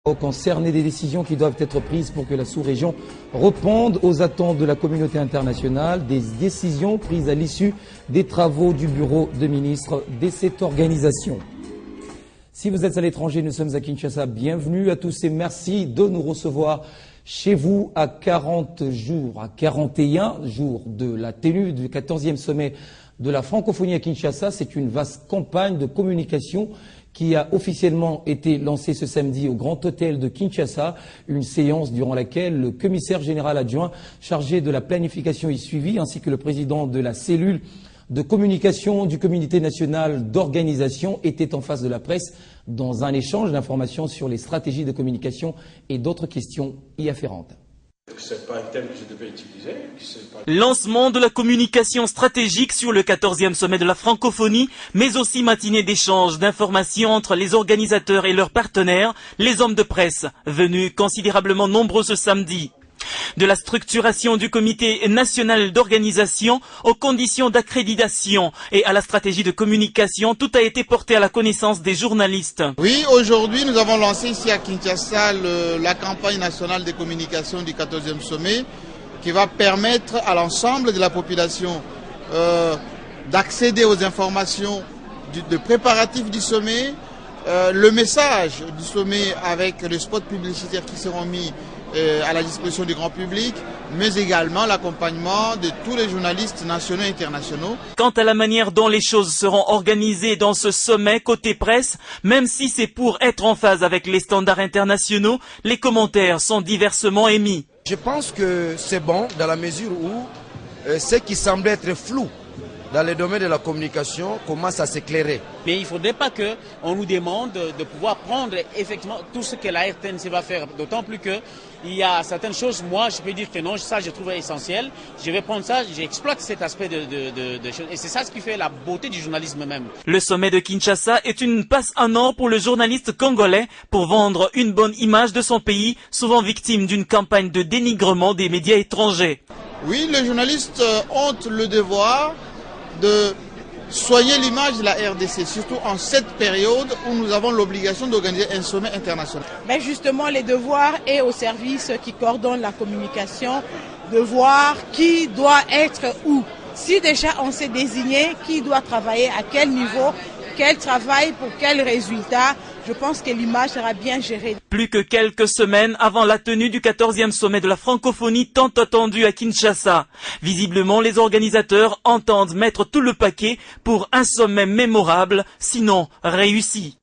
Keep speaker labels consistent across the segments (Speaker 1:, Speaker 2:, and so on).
Speaker 1: Concerner des décisions qui doivent être prises pour que la sous-région réponde aux attentes de la communauté internationale, des décisions prises à l'issue des travaux du bureau de ministres de cette organisation. Si vous êtes à l'étranger, nous sommes à Kinshasa. Bienvenue à tous et merci de nous recevoir chez vous à 40 jours, à 41 jours de la tenue du 14e sommet de la francophonie à Kinshasa. C'est une vaste campagne de communication qui a officiellement été lancée ce samedi au Grand Hôtel de Kinshasa, une séance durant laquelle le commissaire général adjoint chargé de la planification y suivi, ainsi que le président de la cellule de communication du comité national d'organisation étaient en face de la presse dans un échange d'informations sur les stratégies de communication et d'autres questions y afférentes.
Speaker 2: C'est pas un thème que je devais utiliser.
Speaker 3: Lancement de la communication stratégique sur le 14e sommet de la francophonie, mais aussi matinée d'échanges d'informations entre les organisateurs et leurs partenaires, les hommes de presse, venus considérablement nombreux ce samedi. De la structuration du comité national d'organisation aux conditions d'accréditation et à la stratégie de communication, tout a été porté à la connaissance des journalistes.
Speaker 4: Oui, aujourd'hui nous avons lancé ici à Kinshasa la campagne nationale de communication du 14e sommet qui va permettre à l'ensemble de la population d'accéder aux informations de préparatifs du sommet, le message du sommet avec les spots publicitaires qui seront mis à la disposition du grand public, mais également l'accompagnement de tous les journalistes nationaux et internationaux.
Speaker 3: Quant à la manière dont les choses seront organisées dans ce sommet côté presse, même si c'est pour être en phase avec les standards internationaux, les commentaires sont diversement émis.
Speaker 5: Je pense que c'est bon dans la mesure où ce qui semble être flou dans le domaine de la communication commence à s'éclairer.
Speaker 6: Mais il ne faudrait pas qu'on nous demande de pouvoir prendre effectivement tout ce que la RTNC va faire, d'autant plus qu'il y a certaines choses, moi je peux dire que non, ça je trouve essentiel, je vais prendre ça, j'exploite cet aspect de choses, et c'est ça ce qui fait la beauté du journalisme même.
Speaker 3: Le sommet de Kinshasa est une passe en or pour le journaliste congolais pour vendre une bonne image de son pays, souvent victime d'une campagne de dénigrement des médias étrangers.
Speaker 4: Oui, les journalistes ont le devoir de soigner l'image de la RDC, surtout en cette période où nous avons l'obligation d'organiser un sommet international.
Speaker 7: Mais justement, les devoirs et aux services qui coordonnent la communication, de voir qui doit être où. Si déjà on s'est désigné, qui doit travailler à quel niveau, quel travail pour quel résultat, je pense que l'image sera bien gérée.
Speaker 3: Plus que quelques semaines avant la tenue du 14e sommet de la francophonie tant attendu à Kinshasa. Visiblement, les organisateurs entendent mettre tout le paquet pour un sommet mémorable, sinon réussi.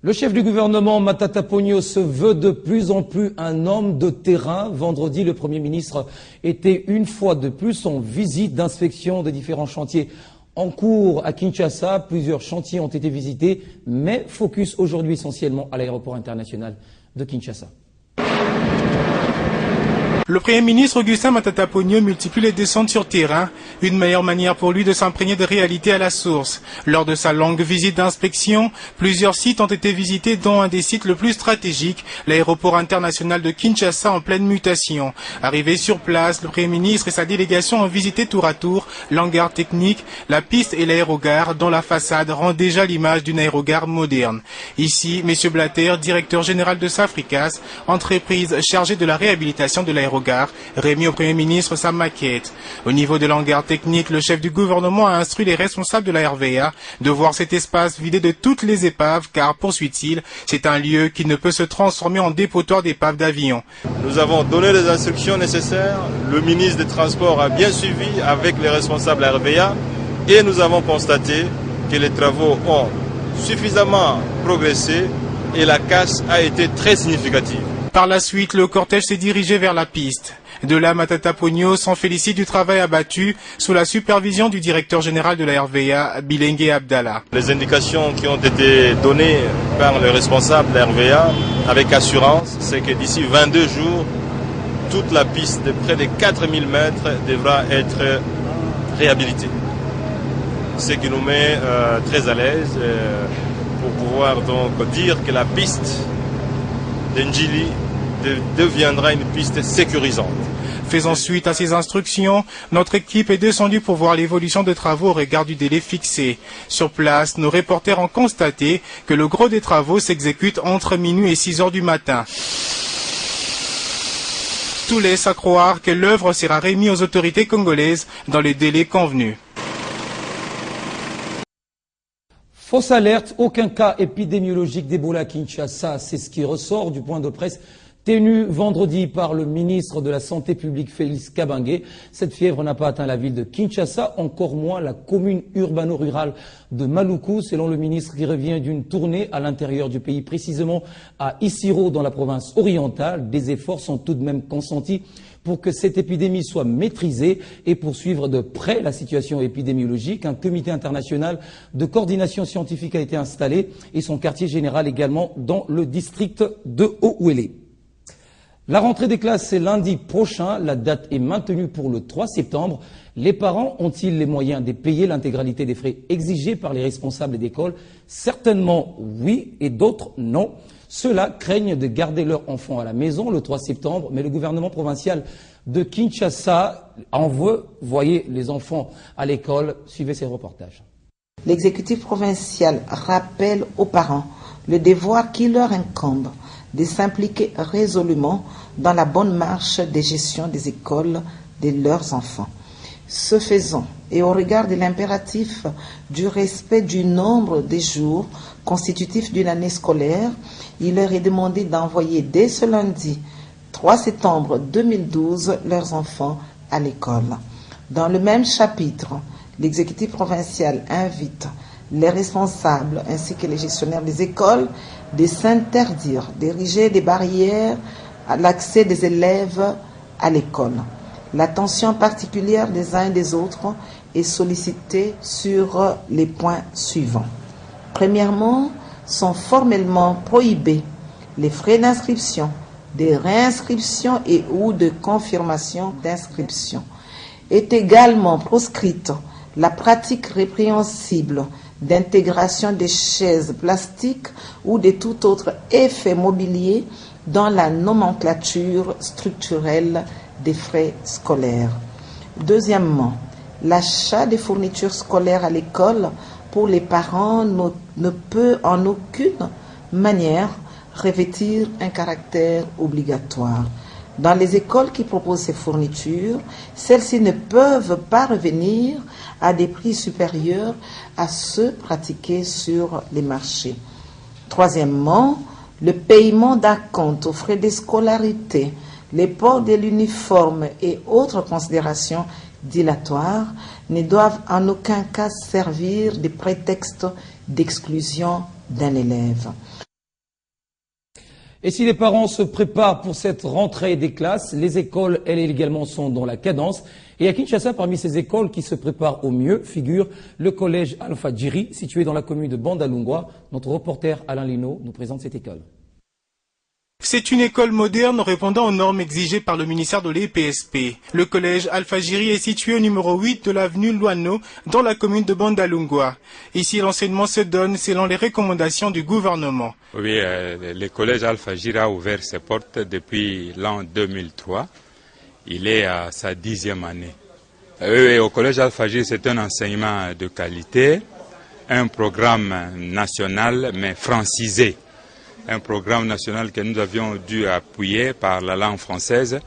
Speaker 1: Le chef du gouvernement, Matata Ponyo, se veut de plus en plus un homme de terrain. Vendredi, le Premier ministre était une fois de plus en visite d'inspection de différents chantiers en cours à Kinshasa. Plusieurs chantiers ont été visités, mais focus aujourd'hui essentiellement à l'aéroport international de Kinshasa.
Speaker 8: Le Premier ministre Augustin Matata Ponyo multiplie les descentes sur terrain, une meilleure manière pour lui de s'imprégner de réalité à la source. Lors de sa longue visite d'inspection, plusieurs sites ont été visités, dont un des sites le plus stratégiques, l'aéroport international de Kinshasa en pleine mutation. Arrivé sur place, le Premier ministre et sa délégation ont visité tour à tour l'hangar technique, la piste et l'aérogare, dont la façade rend déjà l'image d'une aérogare moderne. Ici, M. Blatter, directeur général de Safricas, entreprise chargée de la réhabilitation de l'aérogare, remis au Premier ministre sa maquette. Au niveau de l'hangar technique, le chef du gouvernement a instruit les responsables de la RVA de voir cet espace vidé de toutes les épaves, car, poursuit-il, c'est un lieu qui ne peut se transformer en dépotoir d'épaves d'avions.
Speaker 2: Nous avons donné les instructions nécessaires, le ministre des Transports a bien suivi avec les responsables de la RVA et nous avons constaté que les travaux ont suffisamment progressé et la casse a été très significative.
Speaker 8: Par la suite, le cortège s'est dirigé vers la piste. De là, Matata Ponyo s'en félicite du travail abattu sous la supervision du directeur général de la RVA, Bilengue Abdallah.
Speaker 2: Les indications qui ont été données par le responsable de la RVA avec assurance, c'est que d'ici 22 jours, toute la piste de près de 4000 mètres devra être réhabilitée. Ce qui nous met très à l'aise pour pouvoir donc dire que la piste d'Ndjili deviendra une piste sécurisante.
Speaker 8: Faisant suite à ces instructions, notre équipe est descendue pour voir l'évolution des travaux au regard du délai fixé. Sur place, nos reporters ont constaté que le gros des travaux s'exécute entre minuit et 6 heures du matin. Tout laisse à croire que l'œuvre sera remise aux autorités congolaises dans les délais convenus.
Speaker 1: Fausse alerte, aucun cas épidémiologique d'Ebola à Kinshasa. C'est ce qui ressort du point de presse tenu vendredi par le ministre de la Santé publique Félix Kabange. Cette fièvre n'a pas atteint la ville de Kinshasa, encore moins la commune urbano-rurale de Maluku, selon le ministre qui revient d'une tournée à l'intérieur du pays, précisément à Isiro dans la province orientale. Des efforts sont tout de même consentis pour que cette épidémie soit maîtrisée et pour suivre de près la situation épidémiologique. Un comité international de coordination scientifique a été installé et son quartier général également dans le district de Ouélé. La rentrée des classes, c'est lundi prochain. La date est maintenue pour le 3 septembre. Les parents ont-ils les moyens de payer l'intégralité des frais exigés par les responsables d'école? Certainement oui, et d'autres non. Ceux-là craignent de garder leurs enfants à la maison le 3 septembre, mais le gouvernement provincial de Kinshasa envoie les enfants à l'école. Suivez ces reportages.
Speaker 9: L'exécutif provincial rappelle aux parents le devoir qui leur incombe de s'impliquer résolument dans la bonne marche des gestions des écoles de leurs enfants. Ce faisant, et au regard de l'impératif du respect du nombre des jours constitutifs d'une année scolaire, il leur est demandé d'envoyer dès ce lundi 3 septembre 2012 leurs enfants à l'école. Dans le même chapitre, l'exécutif provincial invite les responsables ainsi que les gestionnaires des écoles de s'interdire d'ériger des barrières à l'accès des élèves à l'école. L'attention particulière des uns et des autres est sollicitée sur les points suivants. Premièrement, sont formellement prohibés les frais d'inscription, de réinscription et ou de confirmation d'inscription. Est également proscrite la pratique répréhensible d'intégration des chaises plastiques ou de tout autre effet mobilier dans la nomenclature structurelle des frais scolaires. Deuxièmement, l'achat des fournitures scolaires à l'école pour les parents ne peut en aucune manière revêtir un caractère obligatoire. Dans les écoles qui proposent ces fournitures, celles-ci ne peuvent pas revenir à des prix supérieurs à ceux pratiqués sur les marchés. Troisièmement, le paiement d'acompte aux frais de scolarité, les ports de l'uniforme et autres considérations dilatoires ne doivent en aucun cas servir de prétexte d'exclusion d'un élève.
Speaker 1: Et si les parents se préparent pour cette rentrée des classes, les écoles, elles également, sont dans la cadence. Et à Kinshasa, parmi ces écoles qui se préparent au mieux, figure le collège Alpha Djiri, situé dans la commune de Bandalungwa. Notre reporter Alain Lino nous présente cette école.
Speaker 8: C'est une école moderne répondant aux normes exigées par le ministère de l'EPSP. Le collège Alpha Djiri est situé au numéro 8 de l'avenue Luano, dans la commune de Bandalungwa. Ici, l'enseignement se donne selon les recommandations du gouvernement.
Speaker 10: Oui, le collège Alpha Djiri a ouvert ses portes depuis l'an 2003. Il est à sa 10e année. Oui, au collège Alpha Djiri, c'est un enseignement de qualité, un programme national mais francisé. Un programme national que nous avions dû appuyer par la langue française.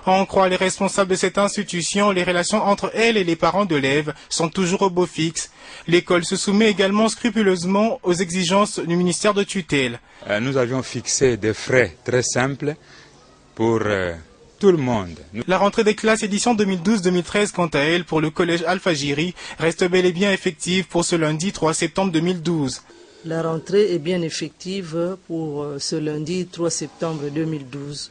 Speaker 8: On croit les responsables de cette institution, les relations entre elle et les parents d'élèves sont toujours au beau fixe. L'école se soumet également scrupuleusement aux exigences du ministère de tutelle.
Speaker 10: Nous avions fixé des frais très simples pour tout le monde.
Speaker 8: La rentrée des classes édition 2012-2013, quant à elle, pour le collège Alpha Djiri, reste bel et bien effective pour ce lundi 3 septembre 2012.
Speaker 11: La rentrée est bien effective pour ce lundi 3 septembre 2012.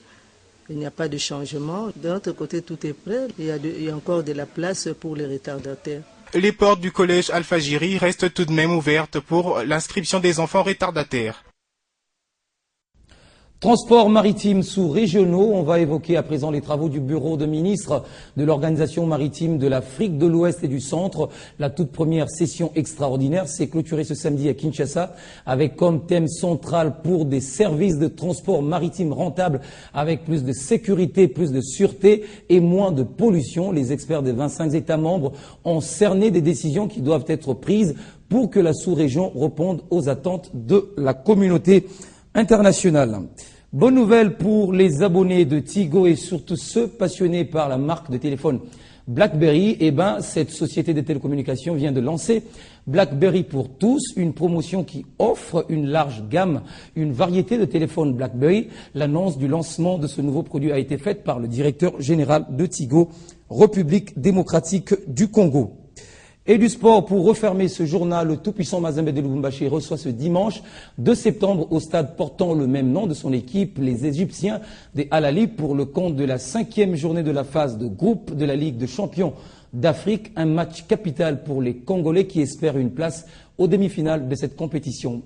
Speaker 11: Il n'y a pas de changement. De notre côté, tout est prêt. Il y a encore de la place pour les retardataires.
Speaker 8: Les portes du collège Alpha Djiri restent tout de même ouvertes pour l'inscription des enfants retardataires.
Speaker 1: Transports maritimes sous-régionaux, on va évoquer à présent les travaux du bureau de ministres de l'Organisation maritime de l'Afrique de l'Ouest et du Centre. La toute première session extraordinaire s'est clôturée ce samedi à Kinshasa avec comme thème central pour des services de transport maritime rentables avec plus de sécurité, plus de sûreté et moins de pollution. Les experts des 25 États membres ont cerné des décisions qui doivent être prises pour que la sous-région réponde aux attentes de la communauté internationale. Bonne nouvelle pour les abonnés de Tigo et surtout ceux passionnés par la marque de téléphone BlackBerry. Cette société de télécommunications vient de lancer BlackBerry pour tous, une promotion qui offre une large gamme, une variété de téléphones BlackBerry. L'annonce du lancement de ce nouveau produit a été faite par le directeur général de Tigo, République démocratique du Congo. Et du sport, pour refermer ce journal, le tout-puissant Mazembe de Lubumbashi reçoit ce dimanche 2 septembre au stade portant le même nom de son équipe, les Égyptiens des Al Ahly, pour le compte de la 5e journée de la phase de groupe de la Ligue des champions d'Afrique. Un match capital pour les Congolais qui espèrent une place aux demi-finales de cette compétition.